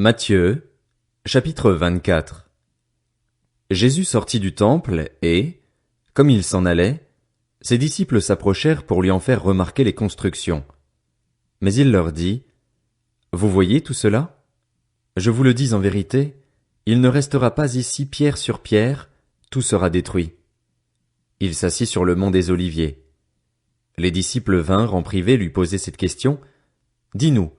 Matthieu, chapitre 24. Jésus sortit du temple et, comme il s'en allait, ses disciples s'approchèrent pour lui en faire remarquer les constructions. Mais il leur dit, « Vous voyez tout cela? Je vous le dis en vérité, il ne restera pas ici pierre sur pierre, tout sera détruit. » Il s'assit sur le mont des Oliviers. Les disciples vinrent en privé lui poser cette question, « Dis-nous,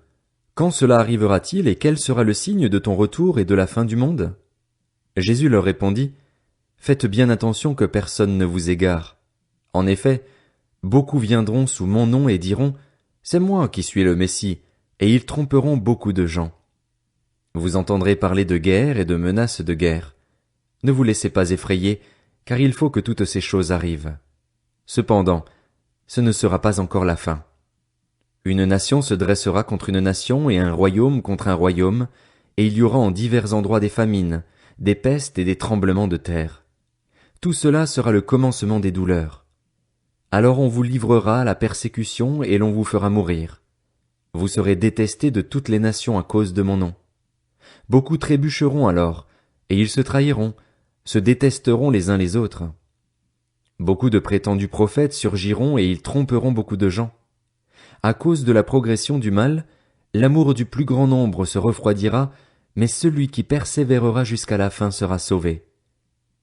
quand cela arrivera-t-il et quel sera le signe de ton retour et de la fin du monde? » Jésus leur répondit, « Faites bien attention que personne ne vous égare. En effet, beaucoup viendront sous mon nom et diront, « C'est moi qui suis le Messie », et ils tromperont beaucoup de gens. Vous entendrez parler de guerre et de menaces de guerre. Ne vous laissez pas effrayer, car il faut que toutes ces choses arrivent. Cependant, ce ne sera pas encore la fin. Une nation se dressera contre une nation et un royaume contre un royaume, et il y aura en divers endroits des famines, des pestes et des tremblements de terre. Tout cela sera le commencement des douleurs. Alors on vous livrera à la persécution et l'on vous fera mourir. Vous serez détestés de toutes les nations à cause de mon nom. Beaucoup trébucheront alors, et ils se trahiront, se détesteront les uns les autres. Beaucoup de prétendus prophètes surgiront et ils tromperont beaucoup de gens. À cause de la progression du mal, l'amour du plus grand nombre se refroidira, mais celui qui persévérera jusqu'à la fin sera sauvé.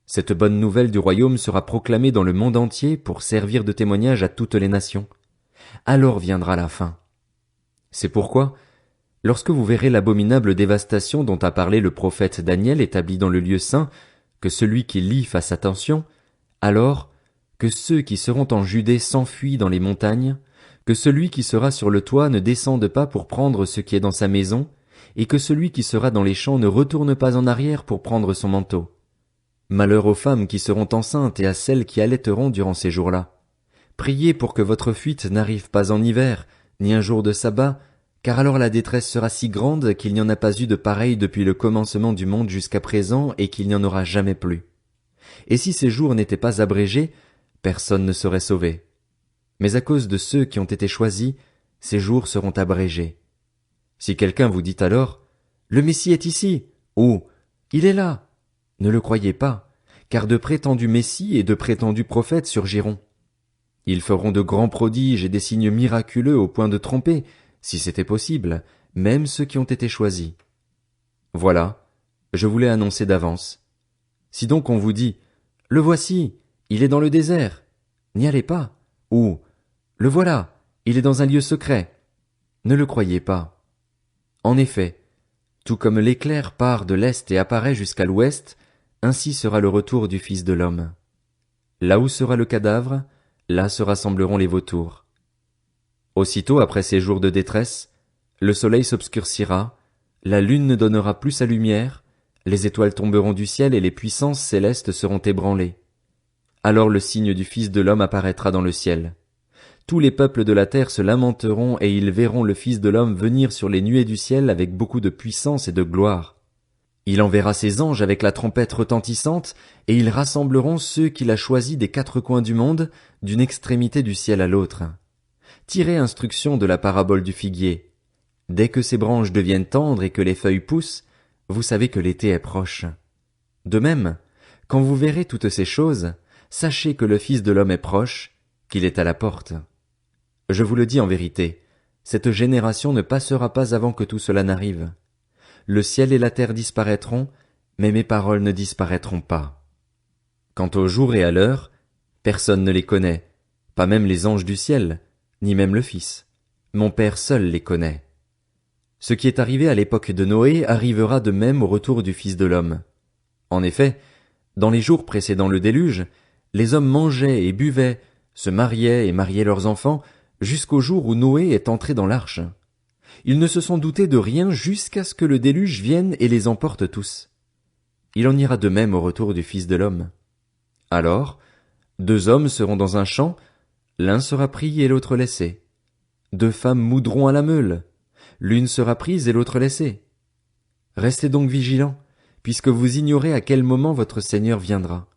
Cette bonne nouvelle du royaume sera proclamée dans le monde entier pour servir de témoignage à toutes les nations. Alors viendra la fin. C'est pourquoi, lorsque vous verrez l'abominable dévastation dont a parlé le prophète Daniel établie dans le lieu saint, que celui qui lit fasse attention, alors que ceux qui seront en Judée s'enfuient dans les montagnes, que celui qui sera sur le toit ne descende pas pour prendre ce qui est dans sa maison, et que celui qui sera dans les champs ne retourne pas en arrière pour prendre son manteau. Malheur aux femmes qui seront enceintes et à celles qui allaiteront durant ces jours-là. Priez pour que votre fuite n'arrive pas en hiver, ni un jour de sabbat, car alors la détresse sera si grande qu'il n'y en a pas eu de pareil depuis le commencement du monde jusqu'à présent et qu'il n'y en aura jamais plus. Et si ces jours n'étaient pas abrégés, personne ne serait sauvé. Mais à cause de ceux qui ont été choisis, ces jours seront abrégés. Si quelqu'un vous dit alors, « Le Messie est ici » ou « Il est là », ne le croyez pas, car de prétendus Messies et de prétendus prophètes surgiront. Ils feront de grands prodiges et des signes miraculeux au point de tromper, si c'était possible, même ceux qui ont été choisis. Voilà, je vous l'ai annoncé d'avance. Si donc on vous dit, « Le voici, il est dans le désert », n'y allez pas, ou « Le voilà, il est dans un lieu secret », ne le croyez pas. En effet, tout comme l'éclair part de l'est et apparaît jusqu'à l'ouest, ainsi sera le retour du Fils de l'homme. Là où sera le cadavre, là se rassembleront les vautours. Aussitôt après ces jours de détresse, le soleil s'obscurcira, la lune ne donnera plus sa lumière, les étoiles tomberont du ciel et les puissances célestes seront ébranlées. Alors le signe du Fils de l'homme apparaîtra dans le ciel. Tous les peuples de la terre se lamenteront et ils verront le Fils de l'homme venir sur les nuées du ciel avec beaucoup de puissance et de gloire. Il enverra ses anges avec la trompette retentissante, et ils rassembleront ceux qu'il a choisis des quatre coins du monde, d'une extrémité du ciel à l'autre. Tirez instruction de la parabole du figuier. Dès que ses branches deviennent tendres et que les feuilles poussent, vous savez que l'été est proche. De même, quand vous verrez toutes ces choses, sachez que le Fils de l'homme est proche, qu'il est à la porte. Je vous le dis en vérité, cette génération ne passera pas avant que tout cela n'arrive. Le ciel et la terre disparaîtront, mais mes paroles ne disparaîtront pas. Quant au jour et à l'heure, personne ne les connaît, pas même les anges du ciel, ni même le Fils. Mon Père seul les connaît. Ce qui est arrivé à l'époque de Noé arrivera de même au retour du Fils de l'homme. En effet, dans les jours précédant le déluge, les hommes mangeaient et buvaient, se mariaient et mariaient leurs enfants, jusqu'au jour où Noé est entré dans l'arche. Ils ne se sont doutés de rien jusqu'à ce que le déluge vienne et les emporte tous. Il en ira de même au retour du Fils de l'homme. Alors, 2 hommes seront dans un champ, l'un sera pris et l'autre laissé. 2 femmes moudront à la meule, l'une sera prise et l'autre laissée. Restez donc vigilants, puisque vous ignorez à quel moment votre Seigneur viendra.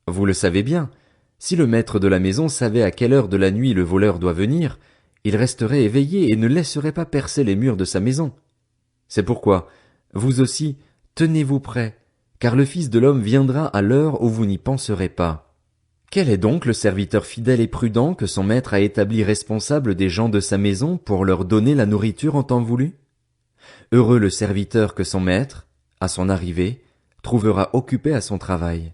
Vous le savez bien, si le maître de la maison savait à quelle heure de la nuit le voleur doit venir, il resterait éveillé et ne laisserait pas percer les murs de sa maison. C'est pourquoi, Vous aussi, tenez-vous prêts, car le Fils de l'homme viendra à l'heure où vous n'y penserez pas. Quel est donc le serviteur fidèle et prudent que son maître a établi responsable des gens de sa maison pour leur donner la nourriture en temps voulu? Heureux le serviteur que son maître, à son arrivée, trouvera occupé à son travail.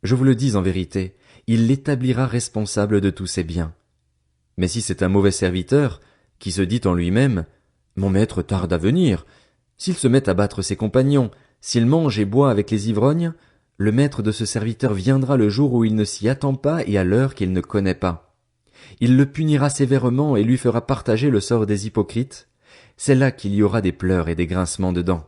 Je vous le dis en vérité, il l'établira responsable de tous ses biens. Mais si c'est un mauvais serviteur, qui se dit en lui-même, mon maître tarde à venir, s'il se met à battre ses compagnons, s'il mange et boit avec les ivrognes, le maître de ce serviteur viendra le jour où il ne s'y attend pas et à l'heure qu'il ne connaît pas. Il le punira sévèrement et lui fera partager le sort des hypocrites. C'est là qu'il y aura des pleurs et des grincements de dents.